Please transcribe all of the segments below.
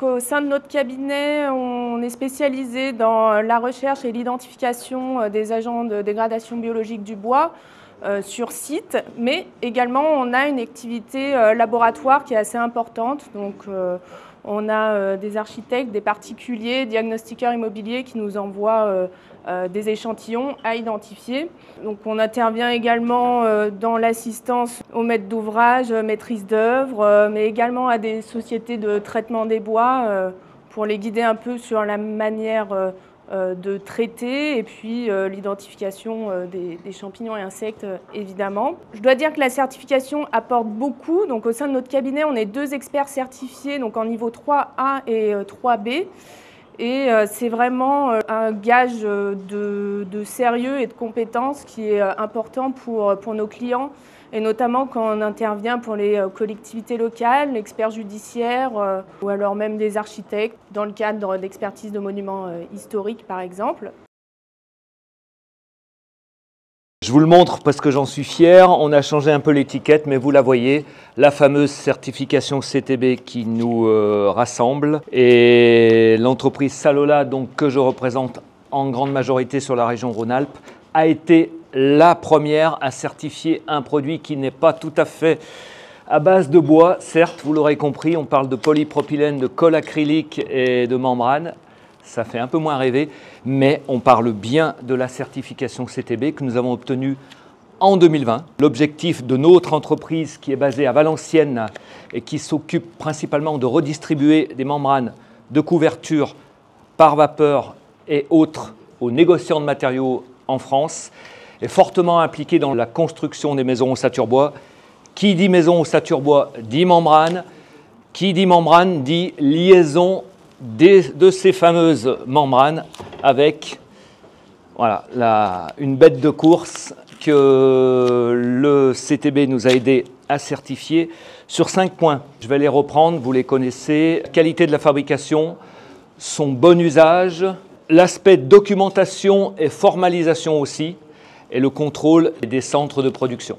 Au sein de notre cabinet, on est spécialisé dans la recherche et l'identification des agents de dégradation biologique du bois sur site, mais également on a une activité laboratoire qui est assez importante. Donc, on a des architectes, des particuliers, diagnostiqueurs immobiliers qui nous envoient des échantillons à identifier. Donc on intervient également dans l'assistance aux maîtres d'ouvrage, maîtrise d'œuvre, mais également à des sociétés de traitement des bois pour les guider un peu sur la manière de traiter et puis l'identification des champignons et insectes évidemment. Je dois dire que la certification apporte beaucoup. Donc au sein de notre cabinet, on est 2 experts certifiés donc en niveau 3A et 3B. Et c'est vraiment un gage de sérieux et de compétences qui est important pour nos clients, et notamment quand on intervient pour les collectivités locales, l'expert judiciaire ou alors même des architectes dans le cadre d'expertise de monuments historiques par exemple. Je vous le montre parce que j'en suis fier. On a changé un peu l'étiquette, mais vous la voyez, la fameuse certification CTB qui nous rassemble. Et l'entreprise Salola, donc, que je représente en grande majorité sur la région Rhône-Alpes, a été la première à certifier un produit qui n'est pas tout à fait à base de bois. Certes, vous l'aurez compris, on parle de polypropylène, de colle acrylique et de membrane. Ça fait un peu moins rêver, mais on parle bien de la certification CTB que nous avons obtenue en 2020. L'objectif de notre entreprise qui est basée à Valenciennes et qui s'occupe principalement de redistribuer des membranes de couverture par vapeur et autres aux négociants de matériaux en France est fortement impliqué dans la construction des maisons ossature bois. Qui dit maison ossature bois dit membrane. Qui dit membrane dit liaison de ces fameuses membranes avec voilà, une bête de course que le CTB nous a aidé à certifier sur 5 points. Je vais les reprendre, vous les connaissez. Qualité de la fabrication, son bon usage, l'aspect documentation et formalisation aussi, et le contrôle des centres de production.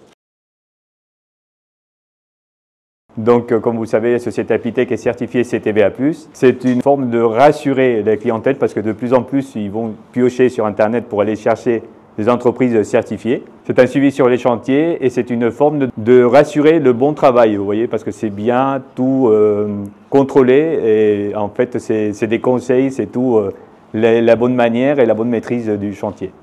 Donc, comme vous le savez, la société Apitech est certifiée CTBA+. C'est une forme de rassurer la clientèle parce que de plus en plus, ils vont piocher sur Internet pour aller chercher des entreprises certifiées. C'est un suivi sur les chantiers et c'est une forme de rassurer le bon travail, vous voyez, parce que c'est bien tout contrôlé et en fait, c'est des conseils, c'est tout la bonne manière et la bonne maîtrise du chantier.